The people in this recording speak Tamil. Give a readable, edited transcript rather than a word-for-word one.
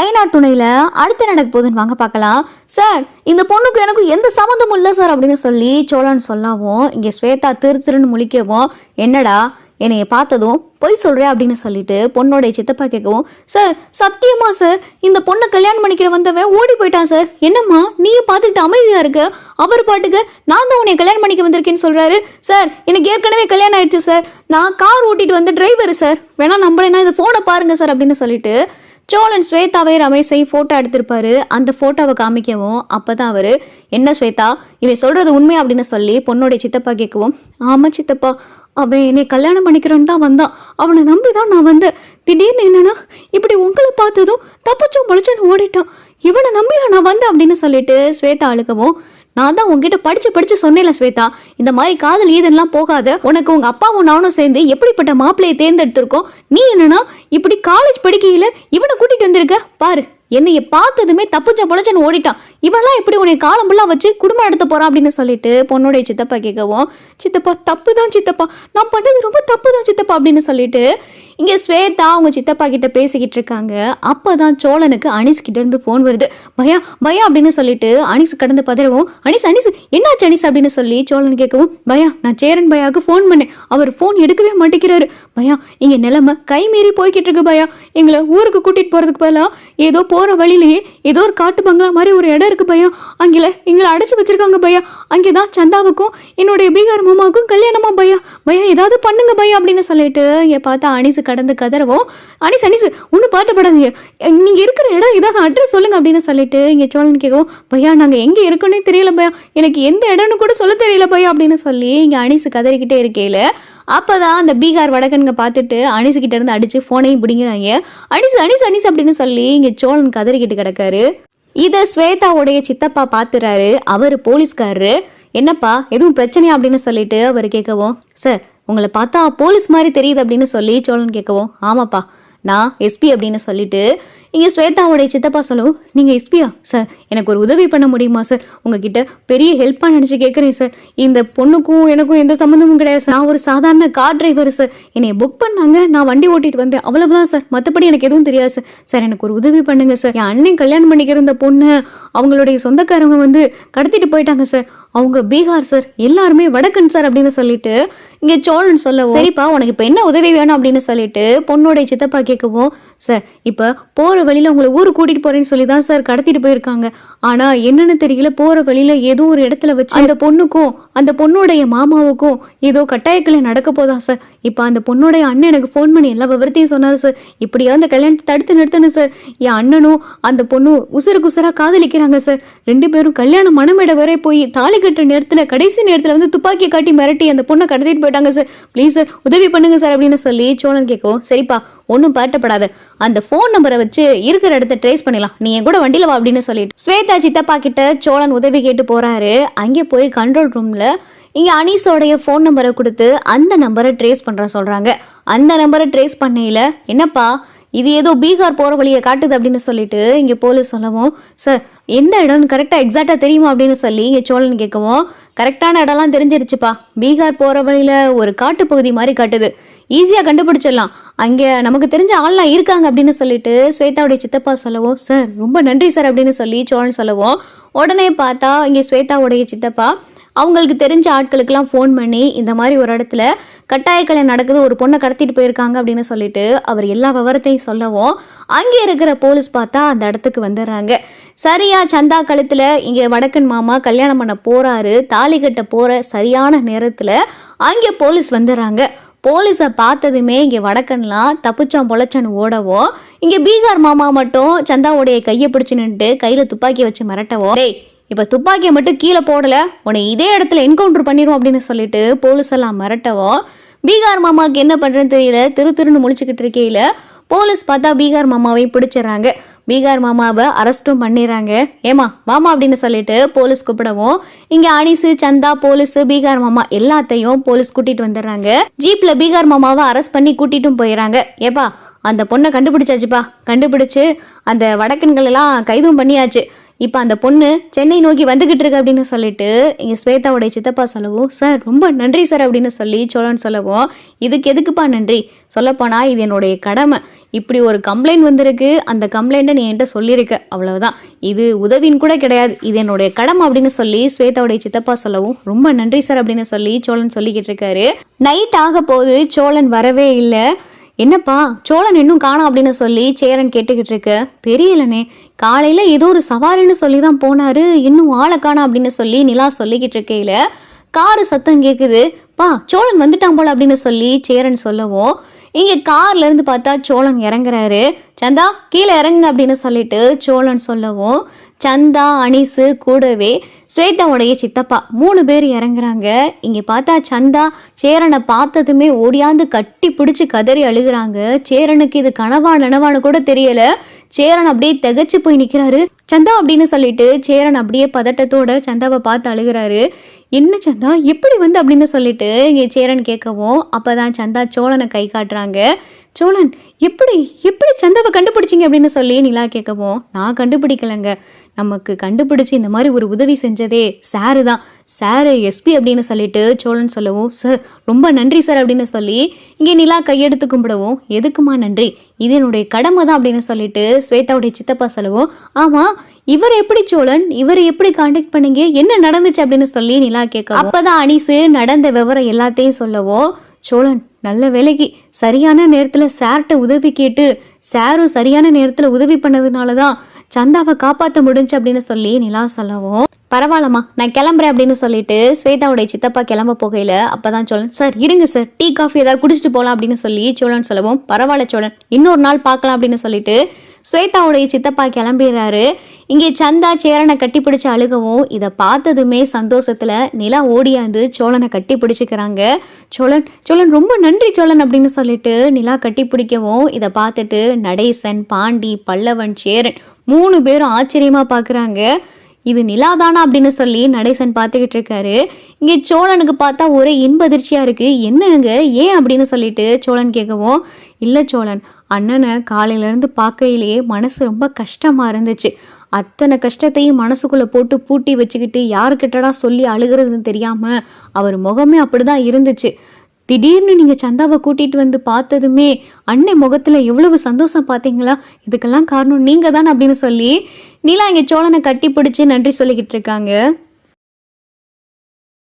ஐநார் துணையில அடுத்து நடக்க போகுதுன்னு வாங்க பார்க்கலாம். சார், இந்த பொண்ணுக்கு எனக்கும் எந்த சம்மந்தமும் இல்லை சார் அப்படின்னு சொல்லி சோழன் சொல்லவும் இங்கே ஸ்வேதா திருன்னு முழிக்கவும், என்னடா என்னைய பார்த்ததும் பொய் சொல்கிறேன் அப்படின்னு சொல்லிட்டு பொண்ணோடைய சித்தப்பா கேட்கவும், சார் சத்தியமா சார் இந்த பொண்ணை கல்யாணம் பண்ணிக்கிற வந்தவன் ஓடி போயிட்டான் சார். என்னம்மா நீயே பார்த்துக்கிட்டு அமைதியாக இருக்க, அவர் பாட்டுக்கு நான் தான் உன்னை கல்யாணம் பண்ணிக்க வந்திருக்கேன்னு சொல்கிறாரு. சார் எனக்கு ஏற்கனவே கல்யாணம் ஆயிடுச்சு சார், நான் கார் ஓட்டிட்டு வந்த டிரைவர் சார், வேணா நம்பலைன்னா இந்த ஃபோனை பாருங்க சார் அப்படின்னு சொல்லிட்டு சோழன் ஸ்வேதாவை ரமேஷை ஃபோட்டோ எடுத்திருப்பாரு. அந்த ஃபோட்டோவை காமிக்கவும் அப்பதான் அவரு, என்ன ஸ்வேதா இவன் சொல்றது உண்மை அப்படின்னு சொல்லி பொண்ணோடைய சித்தப்பா கேட்கவும், ஆமா சித்தப்பா, அவன் என்னை கல்யாணம் பண்ணிக்கிறோன்னு தான் வந்தான், அவனை நம்பி தான் நான் வந்தேன். திடீர்னு என்னன்னா இப்படி உங்களை பார்த்ததும் தப்பிச்சும் முளைச்சோன்னு ஓடிட்டான், இவனை நம்பியா நான் வந்தேன் அப்படின்னு சொல்லிட்டு ஸ்வேதா அழுக்கவும், நான் தான் உங்ககிட்ட படிச்சு சொன்னேன்ல ஸ்வேதா, இந்த மாதிரி காதல் ஈதெல்லாம் போகாத, உனக்கு உங்க அப்பாவும் நானும் சேர்ந்து எப்படிப்பட்ட மாப்பிள்ளையை தேர்ந்தெடுத்திருக்கோம், நீ என்னன்னா இப்படி காலேஜ் படிக்கையில இவனை கூட்டிட்டு வந்திருக்க பாரு, என்னைய பார்த்ததுமே தப்புச்ச பொழைச்சன்னு ஓடிட்டான், இவெல்லாம் எப்படி உன்னை காலம்பெல்லாம் வச்சு குடும்பம் நடத்த போறான் அப்படின்னு சொல்லிட்டு பொண்ணுடைய சித்தப்பா கேட்கவும், சித்தப்பா தப்பு தான் சித்தப்பா, நான் பண்ணது ரொம்ப தப்பு தான் சித்தப்பா அப்படின்னு சொல்லிட்டு இங்க ஸ்வேதா அவங்க சித்தப்பா கிட்ட பேசிக்கிட்டு இருக்காங்க. அப்பதான் சோழனுக்கு அனிஸ் கிட்ட இருந்து போன் வருது. பயா பயா அப்படின்னு சொல்லிட்டு அனிஸ் கடந்து பதறவும், அனிஸ் அனிஸ் என்னாச்சு அனிஸ் அப்படின்னு சொல்லி சோழன் கேட்கவும், பயா நான் சேரன் பயாவுக்கு போன் பண்ணேன், அவர் போன் எடுக்கவே மாட்டேங்கிறாரு பயா, இங்க நிலைமை கை மீறி போய்கிட்டு இருக்கு பயா, எங்களை ஊருக்கு கூட்டிட்டு போறதுக்கு பதிலா ஏதோ போற வழியிலேயே ஏதோ ஒரு காட்டு பங்களா மாதிரி ஒரு இடம் இருக்கு பையா, அங்கே எங்களை அடைச்சு வச்சிருக்காங்க பையா, அங்கேதான் சந்தாவுக்கும் என்னுடைய பீகார் மாமாவுக்கும் கல்யாணமா பையா, பையா ஏதாவது பண்ணுங்க பையா அப்படின்னு சொல்லிட்டு இங்க பார்த்தா அனிஸ் கடந்து கதறவும், அனிஸ் அனிஸ் ஒன்னும் பாட்டுப்படாதீங்க, நீங்க இருக்கிற இடம் இதாக அட்ரஸ் சொல்லுங்க அப்படின்னு சொல்லிட்டு இங்க சோழன் கேட்கவும், பையா நாங்க எங்க இருக்கோன்னே தெரியல பையா, எனக்கு எந்த இடம்னு கூட சொல்ல தெரியல பையா அப்படின்னு சொல்லி இங்க அனிஸ் கதறிக்கிட்டே இருக்கையில அப்பதான் அந்த பீகார் வடக்கனுங்க பார்த்துட்டு அனிஸ் கிட்ட இருந்து அடிச்சு போனையும் பிடிங்கிறாங்க. அனிஸ் அனிஸ் அனிஸ் அப்படின்னு சொல்லி இங்க சோழன் கதறிக்கிட்டு கிடக்காரு. இதை ஸ்வேதாவுடைய சித்தப்பா பாத்துறாரு. அவரு போலீஸ்காரரு. என்னப்பா எதுவும் பிரச்சனையா அப்படின்னு சொல்லிட்டு அவர் கேட்கவும், சார் உங்களை பார்த்தா போலீஸ் மாதிரி தெரியுது அப்படின்னு சொல்லி சோழன் கேட்கவும், ஆமாப்பா நான் எஸ்பி அப்படின்னு சொல்லிட்டு இங்கே ஸ்வேதாவுடைய சித்தப்பா சொல்லவும், நீங்கள் எஸ்பியா சார், எனக்கு ஒரு உதவி பண்ண முடியுமா சார், உங்ககிட்ட பெரிய ஹெல்ப்பாக நினச்சி கேட்குறேன் சார், இந்த பொண்ணுக்கும் எனக்கும் எந்த சம்மந்தமும் கிடையாது சார், நான் ஒரு சாதாரண கார் டிரைவர் சார், என்னை புக் பண்ணாங்க, நான் வண்டி ஓட்டிட்டு வந்தேன், அவ்வளவுதான் சார், மற்றபடி எனக்கு எதுவும் தெரியாது சார், சார் எனக்கு ஒரு உதவி பண்ணுங்க சார், என் அண்ணன் கல்யாணம் பண்ணிக்கிற இந்த பொண்ணு அவங்களுடைய சொந்தக்காரங்க வந்து கடத்திட்டு போயிட்டாங்க சார், அவங்க பீகார் சார், எல்லாருமே வடக்கன் சார் அப்படின்னு சொல்லிட்டு இங்கே சோழன் சொல்ல, சரிப்பா உனக்கு இப்போ என்ன உதவி வேணும் அப்படின்னு சொல்லிட்டு பொண்ணோடைய சித்தப்பா கேட்கவும், சார் இப்போ போகிற வழியில் உங்களை ஊருக்கு கூட்டிகிட்டு போகிறேன்னு சொல்லி தான் சார் கடத்திட்டு போயிருக்காங்க, ஆனால் என்னென்னு தெரியல, போகிற வழியில் ஏதோ ஒரு இடத்துல வச்சு அந்த பொண்ணுக்கும் அந்த பொண்ணுடைய மாமாவுக்கும் ஏதோ கட்டாயக்கலை நடக்க போதா சார், இப்போ அந்த பொண்ணுடைய அண்ணன் எனக்கு ஃபோன் பண்ணி எல்லா விவரத்தையும் சொன்னார் சார், இப்படியா அந்த கல்யாணத்தை தடுத்து நிறுத்தணும் சார், என் அண்ணனும் அந்த பொண்ணும் உசுருக்கு உசுராக காதலிக்கிறாங்க சார், ரெண்டு பேரும் கல்யாணம் மனமிட வரை போய் தாலி கட்டுற நேரத்தில் கடைசி நேரத்தில் வந்து துப்பாக்கியை காட்டி மிரட்டி அந்த பொண்ணை கடத்திட்டு போயிட்டாங்க சார், ப்ளீஸ் சார் உதவி பண்ணுங்க சார் அப்படின்னு சொல்லி சோழன் கேட்கும், சரிப்பா ஒன்றும் பதட்டப்படாது, அந்த ஃபோன் நம்பரை வச்சு இருக்கிற இடத்த ட்ரேஸ் பண்ணிடலாம், நீ என் கூட வண்டியில் வா அப்படின்னு சொல்லிட்டு ஸ்வேதா சித்தப்பா கிட்ட சோழன் உதவி கேட்டு போறாரு. அங்கே போய் கண்ட்ரோல் ரூம்ல இங்கே அனீஸோடைய ஃபோன் நம்பரை கொடுத்து அந்த நம்பரை ட்ரேஸ் பண்ணுற சொல்கிறாங்க. அந்த நம்பரை ட்ரேஸ் பண்ணையில், என்னப்பா இது ஏதோ பீகார் போகிற வழியை காட்டுது அப்படின்னு சொல்லிட்டு இங்கே போலீஸ் சொல்லவும், சார் எந்த இடம்னு கரெக்டாக எக்ஸாக்டாக தெரியுமா அப்படின்னு சொல்லி இங்கே சோழன் கேட்கவும், கரெக்டான இடம்லாம் தெரிஞ்சிருச்சுப்பா, பீகார் போகிற வழியில் ஒரு காட்டுப்பகுதி மாதிரி காட்டுது, ஈஸியாக கண்டுபிடிச்சிடலாம், அங்கே நமக்கு தெரிஞ்ச ஆள்லாம் இருக்காங்க அப்படின்னு சொல்லிட்டு ஸ்வேதாவுடைய சித்தப்பா சொல்லவும், சார் ரொம்ப நன்றி சார் அப்படின்னு சொல்லி சோழன் சொல்லவும், உடனே பார்த்தா இங்கே ஸ்வேதாவுடைய சித்தப்பா அவங்களுக்கு தெரிஞ்ச ஆட்களுக்கெல்லாம் ஃபோன் பண்ணி இந்த மாதிரி ஒரு இடத்துல கட்டாய கல்யாணம் நடக்குது, ஒரு பொண்ணை கடத்திட்டு போயிருக்காங்க அப்படின்னு சொல்லிட்டு அவர் எல்லா விவரத்தையும் சொல்லவும் அங்கே இருக்கிற போலீஸ் பார்த்தா அந்த இடத்துக்கு வந்துடுறாங்க. சரியா சந்தா கழுத்தில் இங்கே வடக்கன் மாமா கல்யாணம் பண்ண போறாரு, தாலி கட்ட போகிற சரியான நேரத்தில் அங்கே போலீஸ் வந்துடுறாங்க. போலீஸை பார்த்ததுமே இங்கே வடக்கன்லாம் தப்புச்சான் பொழைச்சான்னு ஓடவும் இங்கே பீகார் மாமா மட்டும் சந்தாவுடைய கையை பிடிச்சு நின்றுட்டு கையில் துப்பாக்கி வச்சு மிரட்டவும், டேய் இப்போ துப்பாக்கியை மட்டும் கீழே போடலை உன்னை இதே இடத்துல என்கவுண்டர் பண்ணிடுவோம் அப்படின்னு சொல்லிட்டு போலீஸ் எல்லாம் மிரட்டவும் பீகார் மாமாவுக்கு என்ன பண்ணுறதுன்னு தெரியல, திருன்னு முழிச்சுக்கிட்டு இருக்கையில போலீஸ் பார்த்தா பீகார் மாமாவையும் பிடிச்சிடறாங்க. பீகார் மாமாவை அரெஸ்ட்டும் பண்ணிடுறாங்க. ஏமா மாமா அப்படின்னு சொல்லிட்டு போலீஸ் கூப்பிடவும் இங்கே அனிசு சந்தா போலீஸ் பீகார் மாமா எல்லாத்தையும் போலீஸ் கூட்டிட்டு வந்துடுறாங்க. ஜீப்ல பீகார் மாமாவை அரெஸ்ட் பண்ணி கூட்டிட்டும் போயிடறாங்க. ஏப்பா அந்த பொண்ணை கண்டுபிடிச்சாச்சுப்பா, கண்டுபிடிச்சு அந்த வடக்கன்கள் எல்லாம் கைதும் பண்ணியாச்சு, இப்போ அந்த பொண்ணு சென்னை நோக்கி வந்துகிட்டு இருக்கு அப்படின்னு சொல்லிட்டு இங்கே ஸ்வேதாவுடைய சித்தப்பா சொல்லவும், சார் ரொம்ப நன்றி சார் அப்படின்னு சொல்லி சோழன் சொல்லவும், இதுக்கு எதுக்குப்பா நன்றி, சொல்லப்போனா இது என்னுடைய கடமை, இப்படி ஒரு கம்ப்ளைண்ட் வந்திருக்கு, அந்த கம்ப்ளைண்ட்டை நீ என்கிட்ட சொல்லியிருக்க, அவ்வளவுதான். இது உதவின்னு கூட கிடையாது, இது என்னுடைய கடமை அப்படின்னு சொல்லி ஸ்வேதாவுடைய சித்தப்பா சொல்லவும், ரொம்ப நன்றி சார் அப்படின்னு சொல்லி சோழன் சொல்லிக்கிட்டு இருக்காரு. நைட் ஆக போது சோழன் வரவே இல்லை. என்னப்பா சோழன் இன்னும் காணோம் அப்படின்னு சொல்லி சேரன் கேட்டுக்கிட்டு இருக்க. தெரியலனே, காலையில ஏதோ ஒரு சவாரின்னு சொல்லி தான் போனாரு, இன்னும் ஆளை காணோம் அப்படின்னு சொல்லி நிலா சொல்லிக்கிட்டு இருக்கையில காரு சத்தம் கேட்குது. பா சோழன் வந்துட்டான் போல அப்படின்னு சொல்லி சேரன் சொல்லவும், இங்கே கார்ல இருந்து பார்த்தா சோழன் இறங்குறாரு. சந்தா கீழே இறங்குங்க அப்படின்னு சொல்லிட்டு சோழன் சொல்லவும், சந்தா அனீஸு கூடவே ஸ்வேதாவுடைய சித்தப்பா 3 பேர் இறங்குறாங்க. இங்கே பார்த்தா சந்தா சேரனை பார்த்ததுமே ஓடியாந்து கட்டி பிடிச்சி கதறி அழுகுறாங்க. சேரனுக்கு இது கனவா நனவான்னு கூட தெரியல. சேரன் அப்படியே திகச்சு போய் நிற்கிறாரு. சந்தா அப்படின்னு சொல்லிட்டு சேரன் அப்படியே பதட்டத்தோட சந்தாவை பார்த்து அழுகிறாரு. என்ன சந்தா எப்படி வந்து அப்படின்னு சொல்லிட்டு இங்கே சேரன் கேட்கவும், அப்போதான் சந்தா சோழனை கை காட்டுறாங்க. சோழன் எப்படி எப்படி சந்தாவை கண்டுபிடிச்சிங்க அப்படின்னு சொல்லி நிலா கேட்கவும், நான் கண்டுபிடிக்கலைங்க, நமக்கு கண்டுபிடிச்சி இந்த மாதிரி ஒரு உதவி செஞ்சதே சாரு தான், சாரு எஸ்பி அப்படின்னு சொல்லிட்டு சோழன் சொல்லவும், சார் ரொம்ப நன்றி சார் அப்படின்னு சொல்லி இங்கே நிலா கையெடுத்து கும்பிடவும், எதுக்குமா நன்றி, இது என்னுடைய கடமை தான் அப்படின்னு சொல்லிட்டு ஸ்வேதாவுடைய சித்தப்பா சொல்லவும், ஆமாம் இவர் எப்படி சோழன், இவரை எப்படி கான்டாக்ட் பண்ணீங்க, என்ன நடந்துச்சு அப்படின்னு சொல்லி நிலா கேட்க, அப்பதான் அனீஸு நடந்த விவரம் எல்லாத்தையும் சொல்லவும், சோழன் நல்ல வேலைக்கு சரியான நேரத்தில் சார்கிட்ட உதவி கேட்டு சாரும் சரியான நேரத்தில் உதவி பண்ணதுனால தான் சந்தாவை காப்பாற்ற முடிஞ்சு அப்படின்னு சொல்லி நிலா சொல்லவும், பரவாயில்லம்மா நான் கிளம்புறேன் அப்படின்னு சொல்லிட்டு ஸ்வேதாவுடைய சித்தப்பா கிளம்ப போகையில அப்பதான் சோழன், சார் இருங்க சார், டீ காஃபி ஏதாவது குடிச்சிட்டு போகலாம் அப்படின்னு சொல்லி சோழன் சொல்லவும், பரவாயில்ல சோழன் இன்னொரு நாள் பார்க்கலாம் அப்படின்னு சொல்லிட்டு ஸ்வேதாவுடைய சித்தப்பா கிளம்பிடுறாரு. இங்கே சந்தா சேரனை கட்டி பிடிச்சி அழுகவும், இதை பார்த்ததுமே சந்தோஷத்துல நிலா ஓடியாந்து சோழனை கட்டி பிடிச்சிக்கிறாங்க. சோழன் சோழன் ரொம்ப நன்றி சோழன் அப்படின்னு சொல்லிட்டு நிலா கட்டி பிடிக்கவும், இதை பார்த்துட்டு நடேசன், பாண்டி, பல்லவன், சேரன் 3 பேரும் ஆச்சரியமா பார்க்குறாங்க. இது நிலாதானா அப்படின்னு சொல்லி நடேசன் பார்த்துக்கிட்டு இருக்காரு. இங்கே சோழனுக்கு பார்த்தா ஒரே இன்ப அதிர்ச்சியா இருக்கு. என்னங்க ஏன் அப்படின்னு சொல்லிட்டு சோழன் கேட்கவும், இல்லை சோழன், அண்ணனை காலையிலேருந்து பார்க்கையிலேயே மனசு ரொம்ப கஷ்டமாக இருந்துச்சு. அத்தனை கஷ்டத்தையும் மனசுக்குள்ளே போட்டு பூட்டி வச்சுக்கிட்டு யாருக்கிட்டடா சொல்லி அழுகிறதுன்னு தெரியாமல் அவர் முகமே அப்படிதான் இருந்துச்சு. திடீர்னு நீங்கள் சந்தாவை கூட்டிகிட்டு வந்து பார்த்ததுமே அண்ணன் முகத்தில் எவ்வளவு சந்தோஷம் பார்த்தீங்களா, இதுக்கெல்லாம் காரணம் நீங்கள் தான் அப்படின்னு சொல்லி நிலா இங்கே சோழனை கட்டி பிடிச்சி நன்றி சொல்லிக்கிட்டு இருக்காங்க.